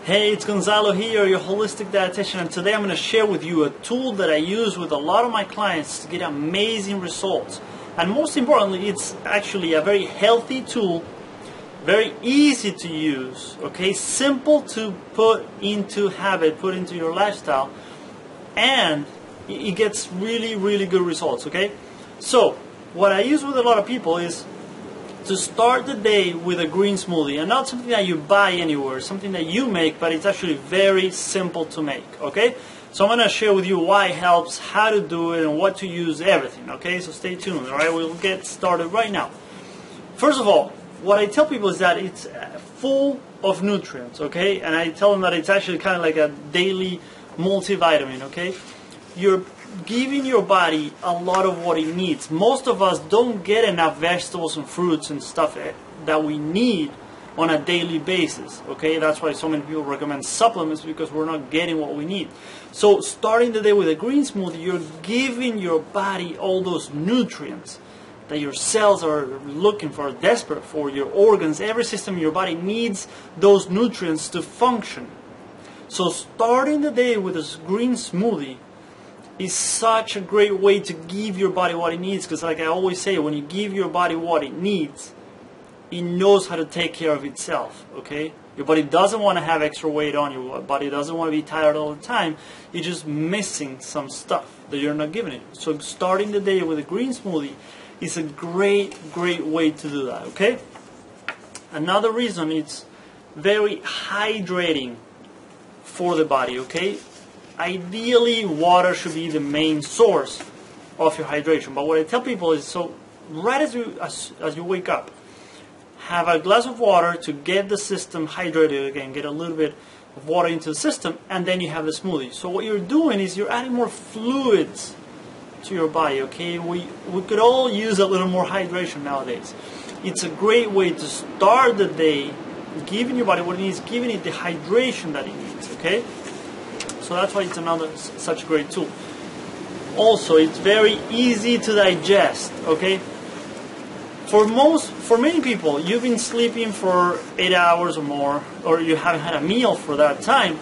Hey, it's Gonzalo here, your holistic dietitian, and today I'm going to share with you a tool that I use with a lot of my clients to get amazing results. And most importantly, it's actually a very healthy tool, very easy to use, okay, simple to put into habit, put into your lifestyle, and it gets really good results, okay? So, what I use with a lot of people is to start the day with a green smoothie, and not something that you buy anywhere, something that you make, but it's actually very simple to make, okay? So I'm going to share with you why it helps, how to do it, and what to use, everything, okay? So stay tuned, all right? We'll get started right now. First of all, what I tell people is that it's full of nutrients, okay? And I tell them that it's actually kind of like a daily multivitamin, okay? You're giving your body a lot of what it needs. Most of us don't get enough vegetables and fruits and stuff that we need on a daily basis, okay? That's why so many people recommend supplements, because we're not getting what we need. So starting the day with a green smoothie, you're giving your body all those nutrients that your cells are looking for, desperate for, your organs, every system in your body needs those nutrients to function. So starting the day with this green smoothie is such a great way to give your body what it needs, because like I always say, when you give your body what it needs, it knows how to take care of itself, okay? Your body doesn't want to have extra weight on you. Your body doesn't want to be tired all the time. You're just missing some stuff that you're not giving it. So starting the day with a green smoothie is a great way to do that, okay? Another reason, it's very hydrating for the body, okay? Ideally, water should be the main source of your hydration. But what I tell people is, so right as you wake up, have a glass of water to get the system hydrated again, get a little bit of water into the system, and then you have the smoothie. So what you're doing is you're adding more fluids to your body, okay? We could all use a little more hydration nowadays. It's a great way to start the day, giving your body what it needs, giving it the hydration that it needs, okay? So that's why it's another such a great tool. Also, it's very easy to digest, okay? For many people, you've been sleeping for 8 hours or more, or you haven't had a meal for that time.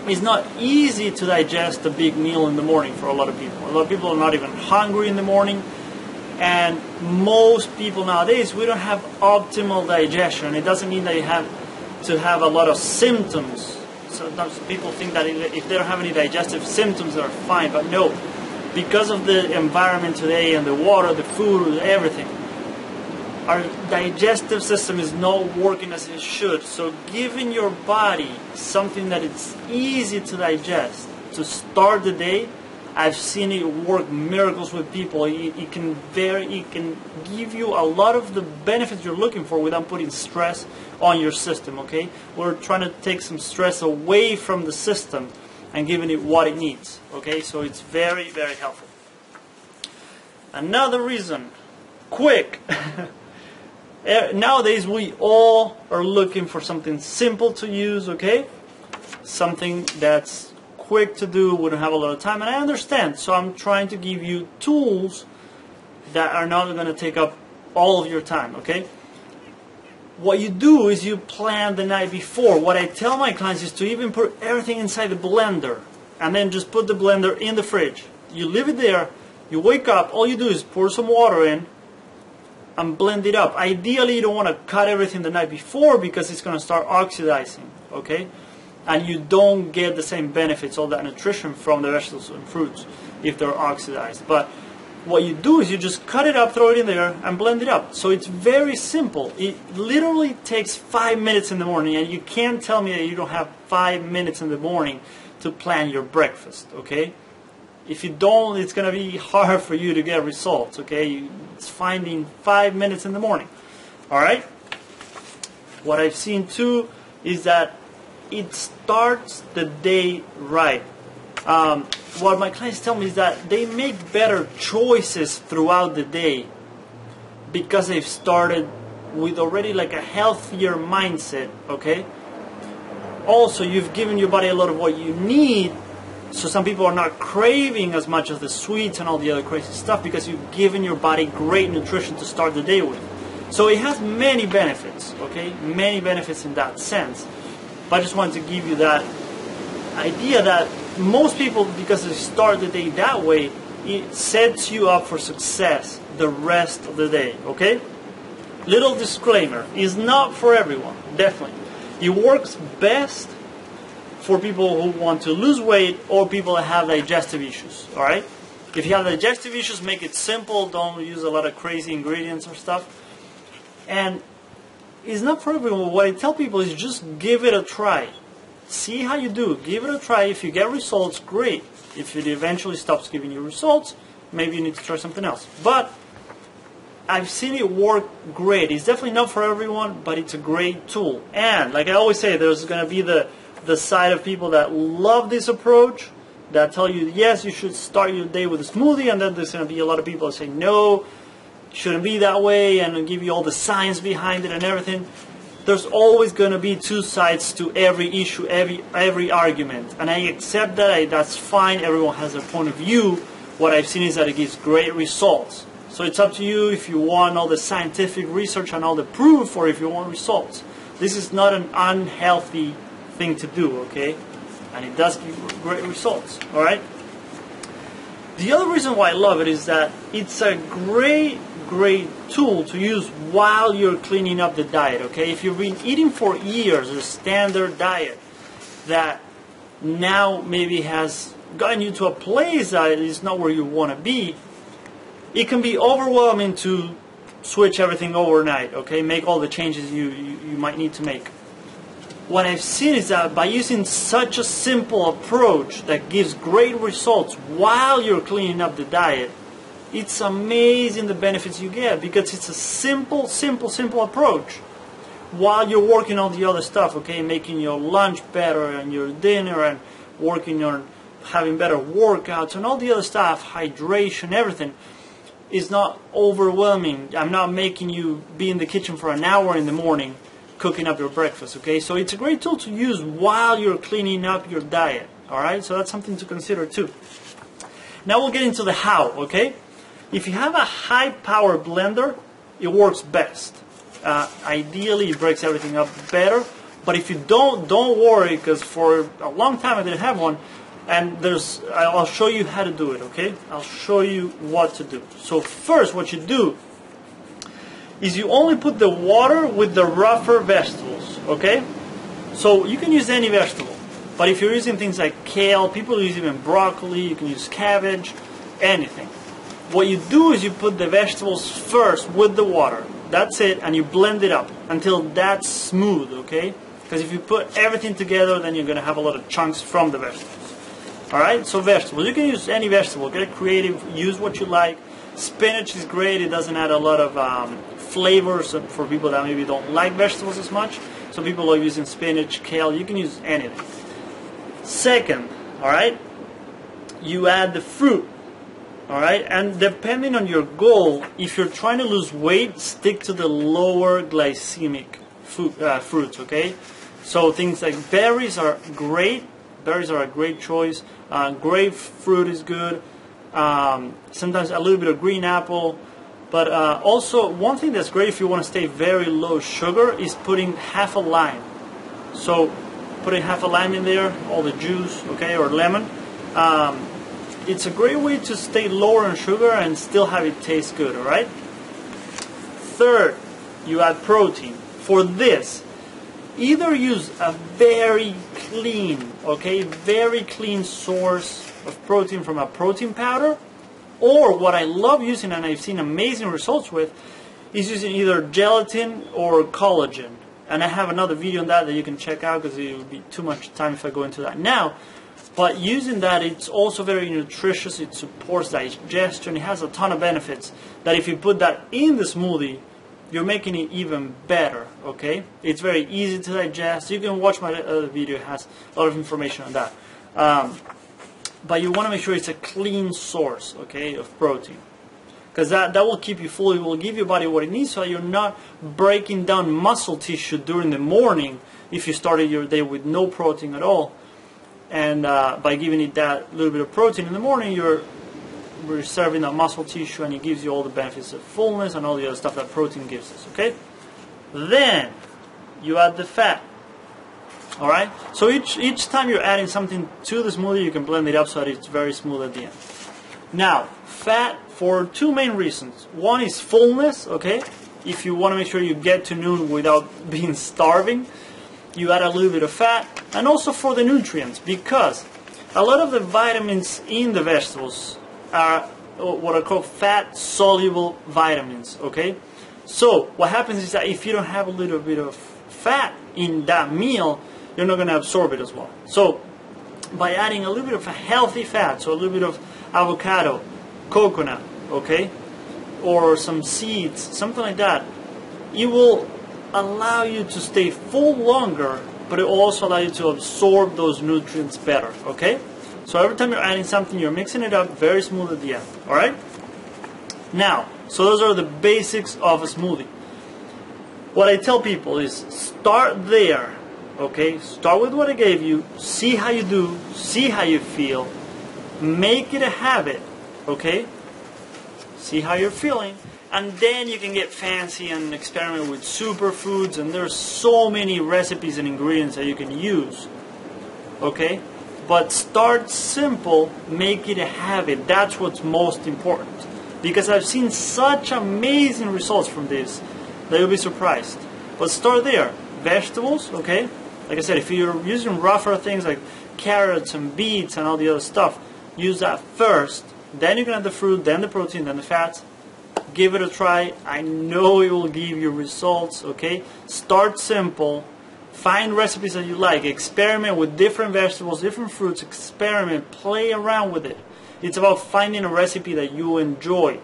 It's not easy to digest a big meal in the morning for a lot of people. A lot of people are not even hungry in the morning, and most people nowadays, we don't have optimal digestion. It doesn't mean that you have to have a lot of symptoms. Sometimes people think that if they don't have any digestive symptoms, they're fine. But no, because of the environment today and the water, the food, everything, our digestive system is not working as it should. So giving your body something that it's easy to digest to start the day, I've seen it work miracles with people. It can give you a lot of the benefits you're looking for without putting stress on your system, okay? We're trying to take some stress away from the system and giving it what it needs, okay? So it's very helpful. Another reason, quick. Nowadays we all are looking for something simple to use, okay? Something that's quick to do, we don't have a lot of time, and I understand. So I'm trying to give you tools that are not going to take up all of your time, okay? What you do is you plan the night before. What I tell my clients is to even put everything inside the blender and then just put the blender in the fridge. You leave it there, you wake up, all you do is pour some water in and blend it up. Ideally, you don't want to cut everything the night before, because it's going to start oxidizing, okay? And you don't get the same benefits, all that nutrition from the vegetables and fruits if they're oxidized. But what you do is you just cut it up, throw it in there, and blend it up. So it's very simple. It literally takes 5 minutes in the morning, and you can't tell me that you don't have 5 minutes in the morning to plan your breakfast, okay? If you don't, it's going to be hard for you to get results, okay? It's finding 5 minutes in the morning, all right? What I've seen too is that it starts the day right. What my clients tell me is that they make better choices throughout the day because they've started with already like a healthier mindset, okay? Also, you've given your body a lot of what you need, so some people are not craving as much of the sweets and all the other crazy stuff because you've given your body great nutrition to start the day with. So it has many benefits, okay? Many benefits in that sense. But I just wanted to give you that idea that most people, because they start the day that way, it sets you up for success the rest of the day, okay? Little disclaimer, it's not for everyone, definitely. It works best for people who want to lose weight or people that have digestive issues, all right? If you have digestive issues, make it simple. Don't use a lot of crazy ingredients or stuff. And it's not for everyone. What I tell people is just give it a try. See how you do. Give it a try. If you get results, great. If it eventually stops giving you results, maybe you need to try something else. But I've seen it work great. It's definitely not for everyone, but it's a great tool. And like I always say, there's going to be the side of people that love this approach, that tell you, yes, you should start your day with a smoothie, and then there's going to be a lot of people that say, no, it shouldn't be that way, and give you all the science behind it and everything. There's always going to be two sides to every issue, every argument. And I accept that. That's fine. Everyone has their point of view. What I've seen is that it gives great results. So it's up to you if you want all the scientific research and all the proof, or if you want results. This is not an unhealthy thing to do, okay? And it does give great results, all right? The other reason why I love it is that it's a great tool to use while you're cleaning up the diet, okay? If you've been eating for years a standard diet that now maybe has gotten you to a place that is not where you want to be, it can be overwhelming to switch everything overnight, okay? Make all the changes you might need to make. What I've seen is that by using such a simple approach that gives great results while you're cleaning up the diet, it's amazing the benefits you get, because it's a simple approach while you're working on the other stuff, okay? Making your lunch better and your dinner, and working on having better workouts and all the other stuff, hydration, everything. Is not overwhelming. I'm not making you be in the kitchen for an hour in the morning cooking up your breakfast, okay? So it's a great tool to use while you're cleaning up your diet, all right? So that's something to consider too. Now we'll get into the how, okay? If you have a high-power blender, it works best. Ideally, it breaks everything up better. But if you don't worry, because for a long time I didn't have one. And I'll show you how to do it, okay? I'll show you what to do. So first, what you do is you only put the water with the rougher vegetables, okay? So you can use any vegetable. But if you're using things like kale, people use even broccoli, you can use cabbage, anything. What you do is you put the vegetables first with the water. That's it, and you blend it up until that's smooth, okay? Because if you put everything together, then you're going to have a lot of chunks from the vegetables. Alright, so vegetables. You can use any vegetable. Get creative. Use what you like. Spinach is great. It doesn't add a lot of flavors for people that maybe don't like vegetables as much. So people are using spinach, kale. You can use anything. Second, alright, you add the fruit. Alright, and depending on your goal, if you're trying to lose weight, stick to the lower glycemic fruits, okay? So things like berries are great. Berries are a great choice. Grapefruit is good. Sometimes a little bit of green apple. But also, one thing that's great if you want to stay very low sugar is putting half a lime. So, putting half a lime in there, all the juice, okay, or lemon. It's a great way to stay lower in sugar and still have it taste good, alright? Third, you add protein. For this, either use a very clean, okay, very clean source of protein from a protein powder, or what I love using and I've seen amazing results with is using either gelatin or collagen. And I have another video on that you can check out because it would be too much time if I go into that now. But using that, it's also very nutritious, it supports digestion, it has a ton of benefits that if you put that in the smoothie, you're making it even better, okay? It's very easy to digest. You can watch my other video, it has a lot of information on that. But you want to make sure it's a clean source, okay, of protein. Because that will keep you full, it will give your body what it needs so you're not breaking down muscle tissue during the morning if you started your day with no protein at all. And by giving it that little bit of protein in the morning, you're reserving that muscle tissue and it gives you all the benefits of fullness and all the other stuff that protein gives us, okay? Then, you add the fat, Alright? So each time you're adding something to the smoothie, you can blend it up so that it's very smooth at the end. Now, fat for two main reasons. One is fullness, okay? If you want to make sure you get to noon without being starving, you add a little bit of fat. And also for the nutrients, because a lot of the vitamins in the vegetables are what are called fat-soluble vitamins, okay? So what happens is that if you don't have a little bit of fat in that meal, you're not going to absorb it as well. So by adding a little bit of a healthy fat, so a little bit of avocado, coconut, okay, or some seeds, something like that, it will allow you to stay full longer, but it will also allow you to absorb those nutrients better, okay? So every time you're adding something, you're mixing it up very smooth at the end, alright? Now, so those are the basics of a smoothie. What I tell people is start there, okay? Start with what I gave you, see how you do, see how you feel, make it a habit, okay? See how you're feeling, and then you can get fancy and experiment with superfoods, and there's so many recipes and ingredients that you can use, okay? But start simple, make it a habit. That's what's most important, because I've seen such amazing results from this that you'll be surprised. But start there. Vegetables, okay? Like I said, if you're using rougher things like carrots and beets and all the other stuff, use that first. Then you can add the fruit, then the protein, then the fats. Give it a try. I know it will give you results, okay? Start simple. Find recipes that you like. Experiment with different vegetables, different fruits. Experiment. Play around with it. It's about finding a recipe that you enjoy.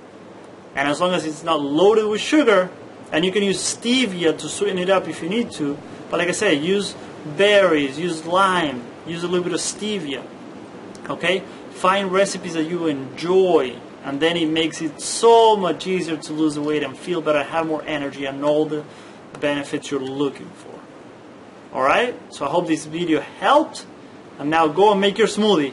And as long as it's not loaded with sugar, and you can use stevia to sweeten it up if you need to. But like I said, use berries, use lime, use a little bit of stevia. Okay? Find recipes that you enjoy, and then it makes it so much easier to lose the weight and feel better, have more energy, and all the benefits you're looking for. Alright? So I hope this video helped, and now go and make your smoothie.